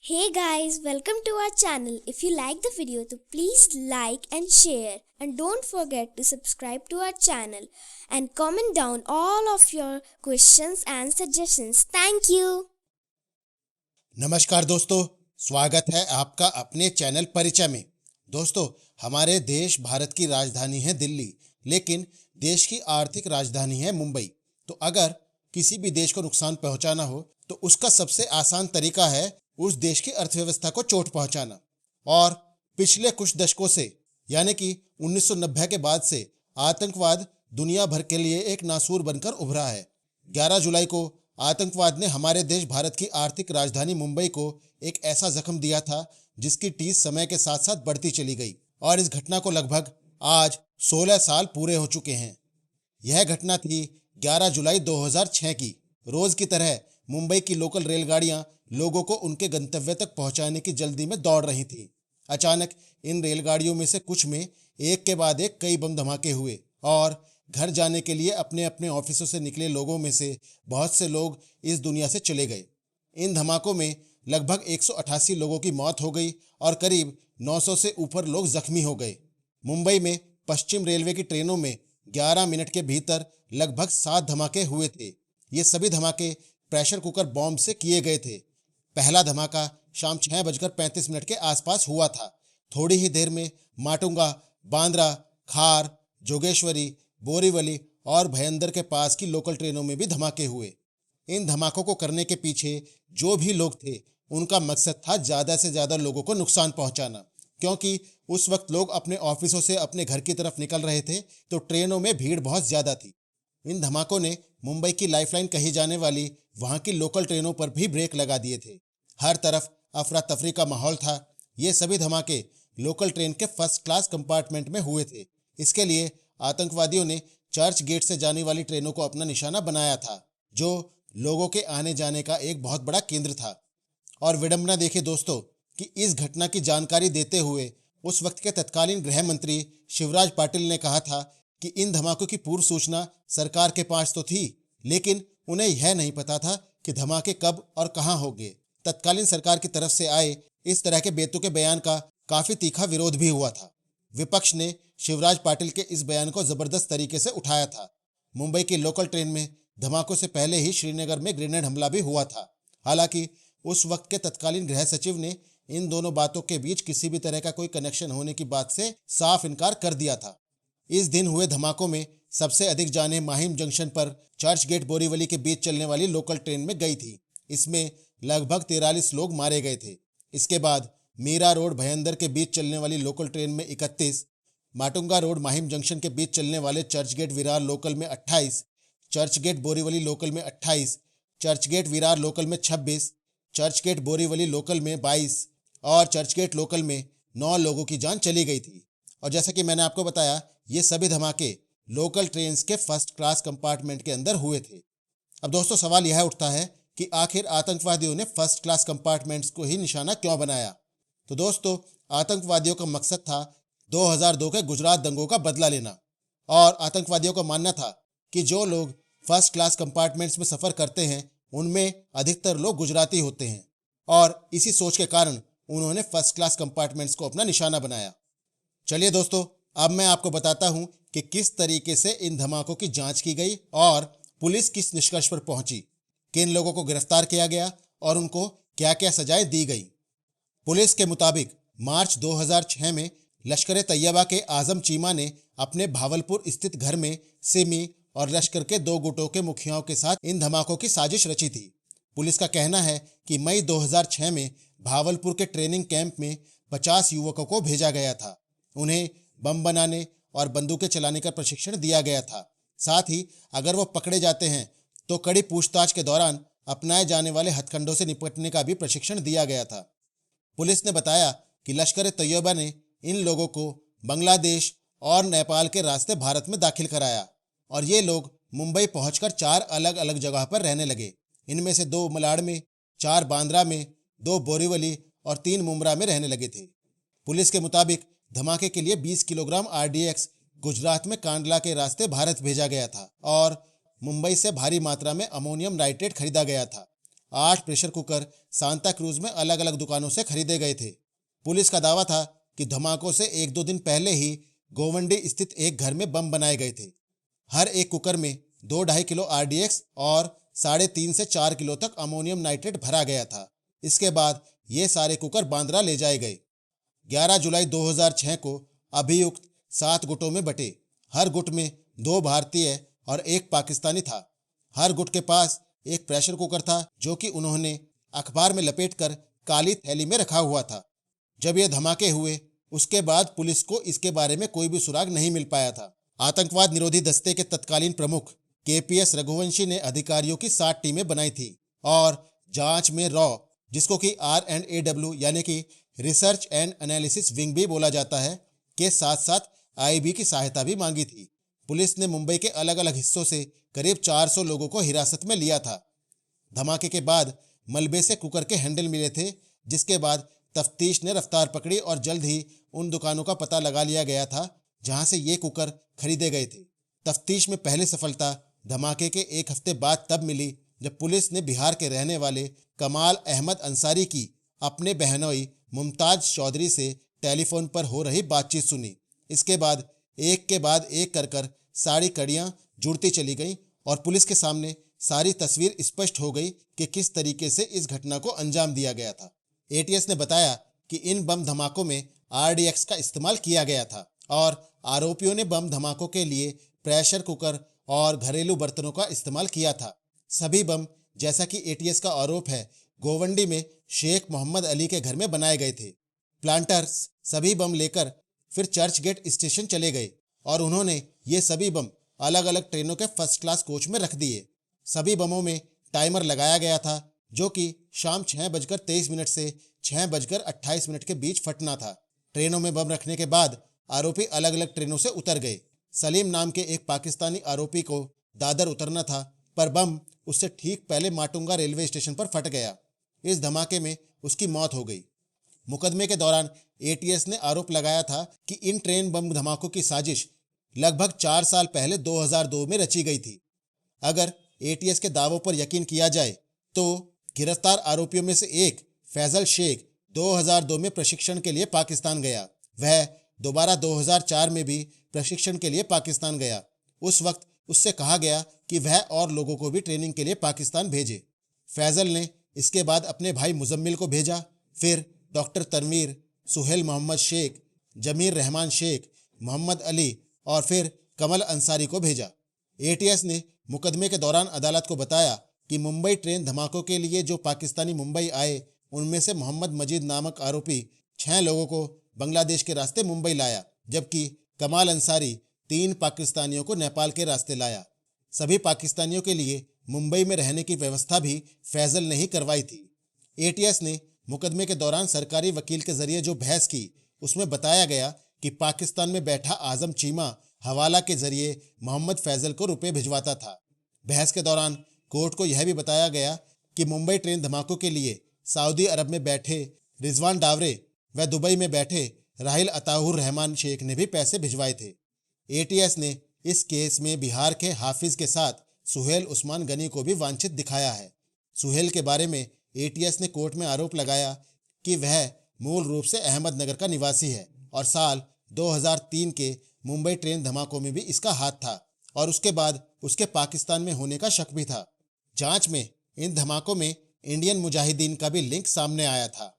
Hey guys, welcome to our channel. If you like the video, तो please like and share, and don't forget to subscribe to our channel and comment down all of your questions and suggestions. Thank you. नमस्कार दोस्तों, स्वागत है आपका अपने channel परिचय में। दोस्तों, हमारे देश भारत की राजधानी है दिल्ली, लेकिन देश की आर्थिक राजधानी है मुंबई। तो अगर किसी भी देश को नुकसान पहुंचाना हो तो उसका सबसे आसान तरीका है उस देश की अर्थव्यवस्था को चोट पहुंचाना। और पिछले कुछ दशकों से यानी कि 1990 के बाद से आतंकवाद दुनिया भर के लिए एक नासूर बनकर उभरा है। 11 जुलाई को आतंकवाद ने हमारे देश भारत की आर्थिक राजधानी मुंबई को एक ऐसा जख्म दिया था जिसकी टीस समय के साथ साथ बढ़ती चली गई, और इस घटना को लगभग आज 16 साल पूरे हो चुके हैं। यह घटना थी 11 जुलाई 2006 की। रोज की तरह मुंबई की लोकल रेलगाड़ियां लोगों को उनके गंतव्य तक पहुंचाने की जल्दी में दौड़ रही थी। अचानक इन रेलगाड़ियों में से कुछ में एक के बाद एक कई बम धमाके हुए, और घर जाने के लिए अपने अपने ऑफिसों से निकले लोगों में से बहुत से लोग इस दुनिया से चले गए। इन धमाकों में लगभग 188 लोगों की मौत हो गई और करीब 900 से ऊपर लोग जख्मी हो गए। मुंबई में पश्चिम रेलवे की ट्रेनों में 11 मिनट के भीतर लगभग 7 धमाके हुए थे। ये सभी धमाके प्रेशर कुकर बॉम्ब से किए गए थे। पहला धमाका शाम 6:35 के आसपास हुआ था। थोड़ी ही देर में माटुंगा, बांद्रा, खार, जोगेश्वरी, बोरीवली और भयंदर के पास की लोकल ट्रेनों में भी धमाके हुए। इन धमाकों को करने के पीछे जो भी लोग थे, उनका मकसद था ज़्यादा से ज़्यादा लोगों को नुकसान पहुंचाना, क्योंकि उस वक्त लोग अपने ऑफिसों से अपने घर की तरफ निकल रहे थे, तो ट्रेनों में भीड़ बहुत ज़्यादा थी। इन धमाकों ने मुंबई की लाइफलाइन कही जाने वाली वहाँ की लोकल ट्रेनों पर भी ब्रेक लगा दिए थे। हर तरफ अफरा तफरी का माहौल था। ये सभी धमाके लोकल ट्रेन के फर्स्ट क्लास कंपार्टमेंट में हुए थे। इसके लिए आतंकवादियों ने चर्च गेट से जाने वाली ट्रेनों को अपना निशाना बनाया था, जो लोगों के आने जाने का एक बहुत बड़ा केंद्र था। और विडंबना देखिए दोस्तों कि इस घटना की जानकारी देते हुए उस वक्त के तत्कालीन गृह मंत्री शिवराज पाटिल ने कहा था कि इन धमाकों की पूर्व सूचना सरकार के पास तो थी, लेकिन उन्हें यह नहीं पता था कि धमाके कब और कहां होंगे। तत्कालीन सरकार की तरफ से आए इस तरह के बेतुके बयान का काफी तीखा विरोध भी हुआ था। विपक्ष ने शिवराज पाटिल के इस बयान को जबरदस्त तरीके से उठाया था। मुंबई की लोकल ट्रेन में धमाकों से पहले ही श्रीनगर में ग्रेनेड हमला भी हुआ था। हालांकि उस वक्त के तत्कालीन गृह सचिव ने इन दोनों बातों के बीच किसी भी तरह का कोई कनेक्शन होने की बात से साफ इनकार कर दिया था। इस दिन हुए धमाकों में सबसे अधिक जानें माहिम जंक्शन पर चर्च गेट बोरीवली के बीच चलने वाली लोकल ट्रेन में गई थी। इसमें लगभग 43 लोग मारे गए थे। इसके बाद मीरा रोड भयंदर के बीच चलने वाली लोकल ट्रेन में 31, माटुंगा रोड माहिम जंक्शन के बीच चलने वाले चर्च गेट विरार लोकल में 28, चर्च गेट बोरीवली लोकल में 28, चर्च गेट विरार लोकल में 26, चर्च गेट बोरीवली लोकल में 22 और चर्च गेट लोकल में 9 लोगों की जान चली गई थी। और जैसा कि मैंने आपको बताया, ये सभी धमाके लोकल ट्रेन के फर्स्ट क्लास कंपार्टमेंट के अंदर हुए थे। अब दोस्तों, सवाल यह उठता है कि आखिर आतंकवादियों ने फर्स्ट क्लास कंपार्टमेंट्स को ही निशाना क्यों बनाया। तो दोस्तों, आतंकवादियों का मकसद था 2002 के गुजरात दंगों का बदला लेना, और आतंकवादियों का मानना था कि जो लोग फर्स्ट क्लास कंपार्टमेंट्स में सफ़र करते हैं उनमें अधिकतर लोग गुजराती होते हैं, और इसी सोच के कारण उन्होंने फर्स्ट क्लास कंपार्टमेंट्स को अपना निशाना बनाया। चलिए दोस्तों, अब मैं आपको बताता हूं कि किस तरीके से इन धमाकों की जांच की गई और पुलिस किस निष्कर्ष पर पहुंची, किन लोगों को गिरफ्तार किया गया और उनको क्या क्या सजाएं दी गई। पुलिस के मुताबिक मार्च 2006 में लश्कर तैयबा के आजम चीमा ने अपने भावलपुर स्थित घर में सिमी और लश्कर के 2 गुटों के मुखियाओं के साथ इन धमाकों की साजिश रची थी। पुलिस का कहना है कि मई 2006 में भावलपुर के ट्रेनिंग कैंप में 50 युवकों को भेजा गया था। उन्हें बम बनाने और बंदूकें चलाने का प्रशिक्षण दिया गया था। साथ ही अगर वो पकड़े जाते हैं तो कड़ी पूछताछ के दौरान अपनाए जाने वाले हथकंडों से निपटने का भी प्रशिक्षण दिया गया था। पुलिस ने बताया कि लश्कर तैयबा ने इन लोगों को बांग्लादेश और नेपाल के रास्ते भारत में दाखिल कराया, और ये लोग मुंबई पहुंचकर 4 अलग अलग जगह पर रहने लगे। इनमें से 2 मलाड में, 4 बांद्रा में, 2 बोरीवली और 3 मुंब्रा में रहने लगे थे। पुलिस के मुताबिक धमाके के लिए 20 किलोग्राम RDX गुजरात में कांडला के रास्ते भारत भेजा गया था, और मुंबई से भारी मात्रा में अमोनियम नाइट्रेट खरीदा गया था। 8 प्रेशर कुकर सांता क्रूज में अलग अलग दुकानों से खरीदे गए थे। पुलिस का दावा था कि धमाकों से 1-2 दिन पहले ही गोवंडी स्थित एक घर में बम बनाए गए थे। हर एक कुकर में 2-2.5 किलो RDX और 3.5 से 4 किलो तक अमोनियम नाइट्रेट भरा गया था। इसके बाद ये सारे कुकर बांद्रा ले जाए गए। 11 जुलाई 2006 को अभियुक्त 7 गुटों में बटे। हर गुट में 2 भारतीय और 1 पाकिस्तानी था। हर गुट के पास एक प्रेशर कुकर था जो कि उन्होंने अखबार में लपेटकर काली थैली में रखा हुआ था। जब ये धमाके हुए उसके बाद पुलिस को इसके बारे में कोई भी सुराग नहीं मिल पाया था। आतंकवाद निरोधी दस्ते के तत्कालीन प्रमुख KPS रघुवंशी ने अधिकारियों की 7 टीमें बनाई थी और जांच में रॉ, जिसको कि R&AW यानी कि रिसर्च एंड एनालिसिस विंग भी बोला जाता है, के साथ साथ IB की सहायता भी मांगी थी। पुलिस ने मुंबई के अलग अलग हिस्सों से करीब 400 लोगों को हिरासत में लिया था। धमाके के बाद मलबे से कुकर के हैंडल मिले थे, जिसके बाद तफ्तीश ने रफ्तार पकड़ी और जल्द ही उन दुकानों का पता लगा लिया गया था जहां से ये कुकर खरीदे गए थे। तफ्तीश में पहली सफलता धमाके के 1 हफ्ते बाद तब मिली जब पुलिस ने बिहार के रहने वाले कमाल अहमद अंसारी की अपने बहनोई मुमताज चौधरी से टेलीफोन पर हो रही बातचीत सुनी। इसके बाद एक कर सारी कड़ियां जुड़ती चली गईं और पुलिस के सामने सारी तस्वीर स्पष्ट हो गई कि किस तरीके से इस घटना को अंजाम दिया गया था। ATS ने बताया कि इन बम धमाकों में RDX का इस्तेमाल किया गया था और आरोपियों ने बम धमाकों के लिए प्रेशर कुकर और घरेलू बर्तनों का इस्तेमाल किया था। सभी बम, जैसा कि ATS का आरोप है, गोवंडी में शेख मोहम्मद अली के घर में बनाए गए थे। प्लांटर्स सभी बम लेकर फिर चर्च गेट स्टेशन चले गए और उन्होंने ये सभी बम अलग अलग ट्रेनों के फर्स्ट क्लास कोच में रख दिए। सभी बमों में टाइमर लगाया गया था जो कि शाम 6:23 से 6:28 के बीच फटना था। ट्रेनों में बम रखने के बाद आरोपी अलग अलग ट्रेनों से उतर गए। सलीम नाम के एक पाकिस्तानी आरोपी को दादर उतरना था, पर बम उससे ठीक पहले माटुंगा रेलवे स्टेशन पर फट गया। इस धमाके में उसकी मौत हो गई। मुकदमे के दौरान ATS ने आरोप लगाया था कि इन ट्रेन बम धमाकों की साजिश लगभग 4 साल पहले 2002 में रची गई थी। अगर ATS के दावों पर यकीन किया जाए तो गिरफ्तार आरोपियों में से एक फैजल शेख 2002 में प्रशिक्षण के लिए पाकिस्तान गया। वह दोबारा 2004 में भी प्रशिक्षण के लिए पाकिस्तान गया। उस वक्त उससे कहा गया कि वह और लोगों को भी ट्रेनिंग के लिए पाकिस्तान भेजे। फैजल ने इसके बाद अपने भाई मुजम्मिल को भेजा, फिर डॉक्टर तनवीर, सुहेल मोहम्मद शेख, जमीर रहमान शेख, मोहम्मद अली और फिर कमल अंसारी को भेजा। ATS ने मुकदमे के दौरान अदालत को बताया कि मुंबई ट्रेन धमाकों के लिए जो पाकिस्तानी मुंबई आए, उनमें से मोहम्मद मजीद नामक आरोपी 6 लोगों को बांग्लादेश के रास्ते मुंबई लाया, जबकि कमाल अंसारी 3 पाकिस्तानियों को नेपाल के रास्ते लाया। सभी पाकिस्तानियों के लिए मुंबई में रहने की व्यवस्था भी फैजल ने ही करवाई थी। ATS ने मुकदमे के दौरान सरकारी वकील के जरिए जो बहस की, उसमें बताया गया कि पाकिस्तान में बैठा आजम चीमा हवाला के जरिए मोहम्मद फैजल को रुपए भिजवाता था। बहस के दौरान कोर्ट को यह भी बताया गया कि मुंबई ट्रेन धमाकों के लिए सऊदी अरब में बैठे रिजवान डावरे व दुबई में बैठे राहिल अताहुर रहमान शेख ने भी पैसे भिजवाए थे। ATS ने इस केस में बिहार के हाफिज के साथ सुहेल उस्मान गनी को भी वांछित दिखाया है। सुहेल के बारे में ATS ने कोर्ट में आरोप लगाया कि वह मूल रूप से अहमदनगर का निवासी है और साल 2003 के मुंबई ट्रेन धमाकों में भी इसका हाथ था और उसके बाद उसके पाकिस्तान में होने का शक भी था। जांच में इन धमाकों में इंडियन मुजाहिदीन का भी लिंक सामने आया था।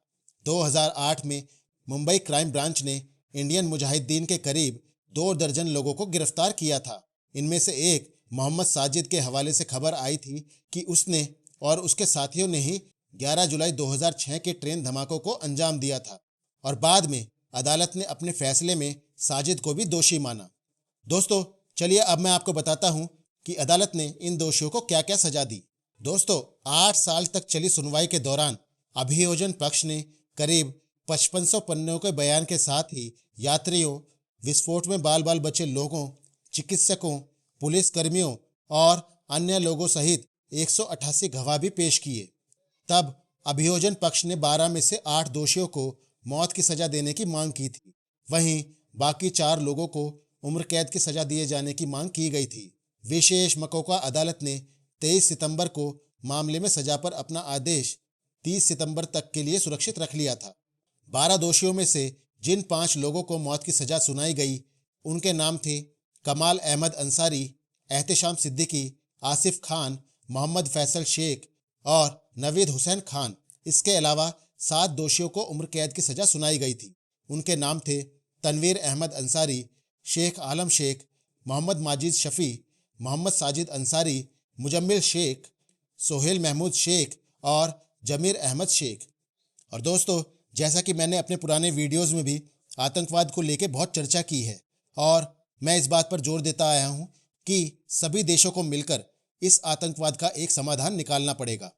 2008 में मुंबई क्राइम ब्रांच ने इंडियन मुजाहिदीन के करीब 2 दर्जन लोगों को गिरफ्तार किया था। इनमें से एक मोहम्मद साजिद के हवाले से खबर आई थी कि उसने और उसके साथियों ने ही 11 जुलाई 2006 के ट्रेन धमाकों को अंजाम दिया था और बाद में अदालत ने अपने फैसले में साजिद को भी दोषी माना। दोस्तों, चलिए अब मैं आपको बताता हूं कि अदालत ने इन दोषियों को क्या क्या सजा दी। दोस्तों, 8 साल तक चली सुनवाई के दौरान अभियोजन पक्ष ने करीब 5500 पन्नों के बयान के साथ ही यात्रियों, विस्फोट में बाल बाल बचे लोगों, चिकित्सकों, पुलिस कर्मियों और अन्य लोगों सहित 188 गवाह भी पेश किए। तब अभियोजन पक्ष ने 12 में से 8 दोषियों को मौत की सजा देने की मांग की थी। वहीं बाकी 4 लोगों को उम्र कैद की सजा दिए जाने की मांग की गई थी। विशेष मकोका अदालत ने 23 सितंबर को मामले में सजा पर अपना आदेश 30 सितंबर तक के लिए सुरक्षित रख लिया था। 12 दोषियों में से जिन 5 लोगों को मौत की सजा सुनाई गई उनके नाम थे कमाल अहमद अंसारी, एहतेशाम सिद्दीकी, आसिफ खान, मोहम्मद फैसल शेख और नवीद हुसैन खान। इसके अलावा 7 दोषियों को उम्र कैद की सजा सुनाई गई थी। उनके नाम थे तनवीर अहमद अंसारी, शेख आलम शेख, मोहम्मद माजिद शफी, मोहम्मद साजिद अंसारी, मुजम्मिल शेख, सोहेल महमूद शेख और जमीर अहमद शेख। और दोस्तों, जैसा कि मैंने अपने पुराने वीडियोस में भी आतंकवाद को लेकर बहुत चर्चा की है और मैं इस बात पर जोर देता आया हूं कि सभी देशों को मिलकर इस आतंकवाद का एक समाधान निकालना पड़ेगा,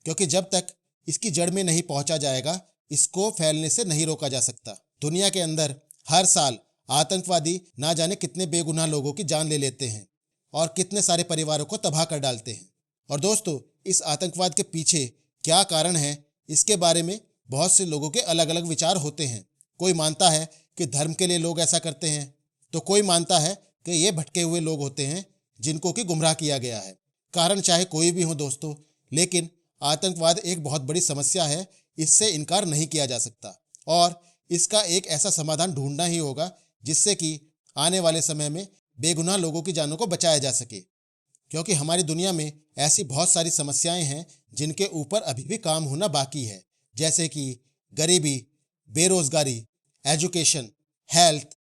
क्योंकि जब तक इसकी जड़ में नहीं पहुंचा जाएगा इसको फैलने से नहीं रोका जा सकता। दुनिया के अंदर हर साल आतंकवादी ना जाने कितने बेगुनाह लोगों की जान ले लेते हैं और कितने सारे परिवारों को तबाह कर डालते हैं। और दोस्तों, इस आतंकवाद के पीछे क्या कारण है, इसके बारे में बहुत से लोगों के अलग अलग विचार होते हैं। कोई मानता है कि धर्म के लिए लोग ऐसा करते हैं, तो कोई मानता है कि ये भटके हुए लोग होते हैं जिनको कि गुमराह किया गया है। कारण चाहे कोई भी हो दोस्तों, लेकिन आतंकवाद एक बहुत बड़ी समस्या है, इससे इनकार नहीं किया जा सकता और इसका एक ऐसा समाधान ढूंढना ही होगा जिससे कि आने वाले समय में बेगुनाह लोगों की जानों को बचाया जा सके। क्योंकि हमारी दुनिया में ऐसी बहुत सारी समस्याएं हैं जिनके ऊपर अभी भी काम होना बाकी है, जैसे कि गरीबी, बेरोजगारी, एजुकेशन, हेल्थ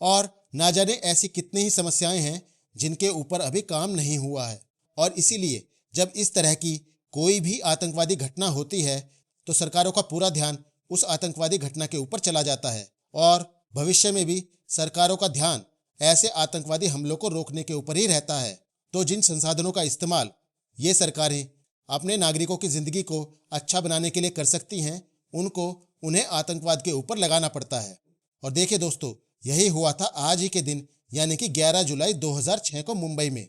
और ना जाने ऐसी कितनी ही समस्याएं हैं जिनके ऊपर अभी काम नहीं हुआ है। और इसीलिए जब इस तरह की कोई भी आतंकवादी घटना होती है तो सरकारों का पूरा ध्यान उस आतंकवादी घटना के ऊपर चला जाता है और भविष्य में भी सरकारों का ध्यान ऐसे आतंकवादी हमलों को रोकने के ऊपर ही रहता है। तो जिन संसाधनों का इस्तेमाल ये सरकारें अपने नागरिकों की जिंदगी को अच्छा बनाने के लिए कर सकती हैं, उनको उन्हें आतंकवाद के ऊपर लगाना पड़ता है। और देखिए दोस्तों, यही हुआ था आज ही के दिन यानी कि 11 जुलाई 2006 को मुंबई में,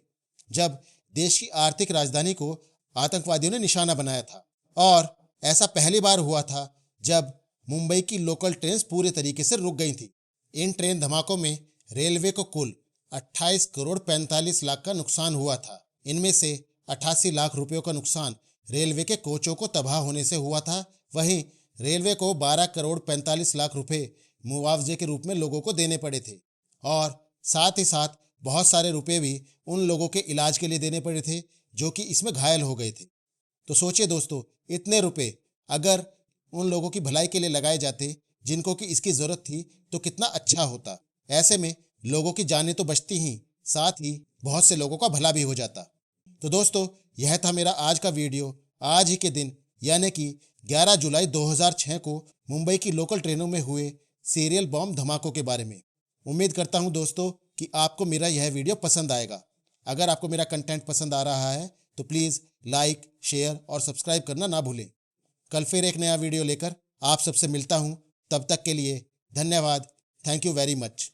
जब देश की आर्थिक राजधानी को आतंकवादियों ने निशाना बनाया था। और ऐसा पहली बार हुआ था जब मुंबई की लोकल ट्रेन पूरे तरीके से रुक गई थी। इन ट्रेन धमाकों में रेलवे को कुल 28 करोड़ 45 लाख का नुकसान हुआ था। इनमें से 88 लाख रुपयों का नुकसान रेलवे के कोचों को तबाह होने से हुआ था। वहीं रेलवे को 12 करोड़ 45 लाख रुपए मुआवजे के रूप में लोगों को देने पड़े थे और साथ ही साथ बहुत सारे रुपए भी उन लोगों के इलाज के लिए देने पड़े थे जो कि इसमें घायल हो गए थे। तो सोचिए दोस्तों, इतने रुपए अगर उन लोगों की भलाई के लिए लगाए जाते जिनको कि इसकी जरूरत थी तो कितना अच्छा होता। ऐसे में लोगों की जानें तो बचती ही, साथ ही बहुत से लोगों का भला भी हो जाता। तो दोस्तों, यह था मेरा आज का वीडियो आज ही के दिन यानी कि 11 जुलाई 2006 को मुंबई की लोकल ट्रेनों में हुए सीरियल बॉम्ब धमाकों के बारे में। उम्मीद करता हूं दोस्तों कि आपको मेरा यह वीडियो पसंद आएगा। अगर आपको मेरा कंटेंट पसंद आ रहा है तो प्लीज़ लाइक, शेयर और सब्सक्राइब करना ना भूलें। कल फिर एक नया वीडियो लेकर आप सबसे मिलता हूं। तब तक के लिए धन्यवाद। Thank you very much.